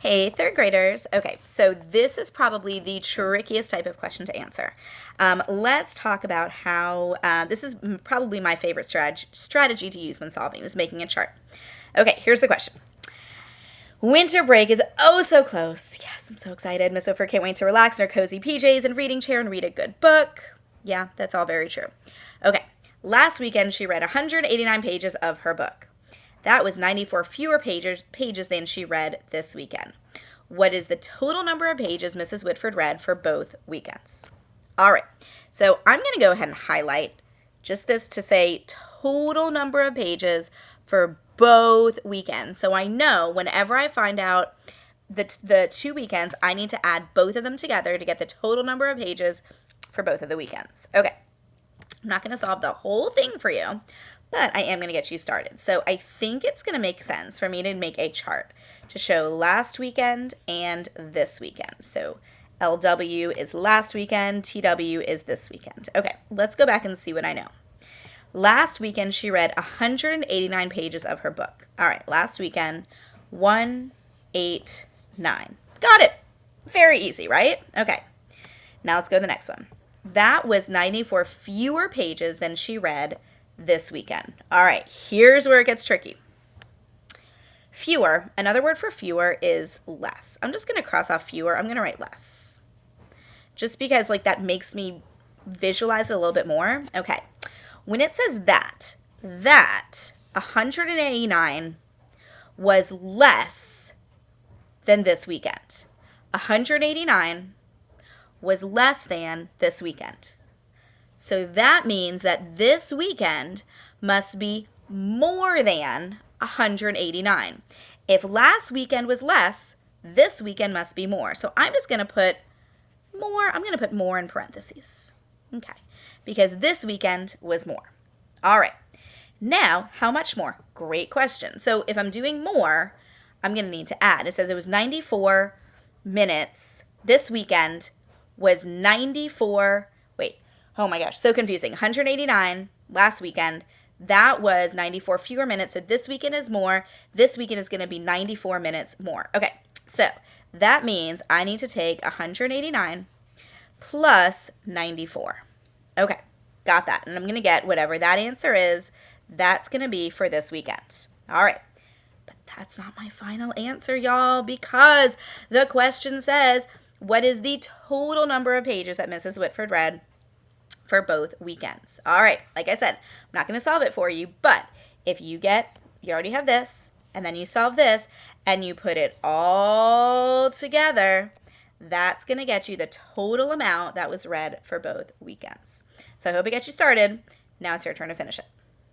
Hey, third graders. Okay, so this is probably the trickiest type of question to answer. Let's talk about how this is probably my favorite strategy to use when solving is making a chart. Okay, here's the question. Winter break is oh so close. Yes, I'm so excited. Miss Whitford can't wait to relax in her cozy PJs and reading chair and read a good book. Yeah, that's all very true. Okay, last weekend she read 189 pages of her book. That was 94 fewer pages than she read this weekend. What is the total number of pages Mrs. Whitford read for both weekends? All right, so I'm going to go ahead and highlight just this to say total number of pages for both weekends. So I know whenever I find out the 2 weekends, I need to add both of them together to get the total number of pages for both of the weekends. Okay, I'm not going to solve the whole thing for you, but I am going to get you started. So I think it's going to make sense for me to make a chart to show last weekend and this weekend. So LW is last weekend, TW is this weekend. Okay, let's go back and see what I know. Last weekend, she read 189 pages of her book. All right, last weekend, 189. Got it. Very easy, right? Okay, now let's go to the next one. That was 94 fewer pages than she read this weekend. All right, here's where it gets tricky. Fewer, another word for fewer is less. I'm just going to cross off fewer. I'm going to write less. Just because like that makes me visualize it a little bit more. Okay. When it says that 189 was less than this weekend. 189 was less than this weekend. So that means that this weekend must be more than 189. If last weekend was less, this weekend must be more. So I'm just going to put more. I'm going to put more in parentheses. Okay. Because this weekend was more. All right. Now, how much more? Great question. So if I'm doing more, I'm going to need to add. It says it was 94 minutes. This weekend was 94. Wait. Oh my gosh. So confusing. 189 last weekend. That was 94 fewer minutes. So this weekend is more. This weekend is going to be 94 minutes more. Okay. So that means I need to take 189 plus 94. Okay, got that. And I'm going to get whatever that answer is, that's going to be for this weekend. All right. But that's not my final answer, y'all, because the question says, what is the total number of pages that Mrs. Whitford read for both weekends? All right. Like I said, I'm not going to solve it for you, but if you already have this, and then you solve this, and you put it all together, that's going to get you the total amount that was read for both weekends. So I hope it gets you started. Now it's your turn to finish it.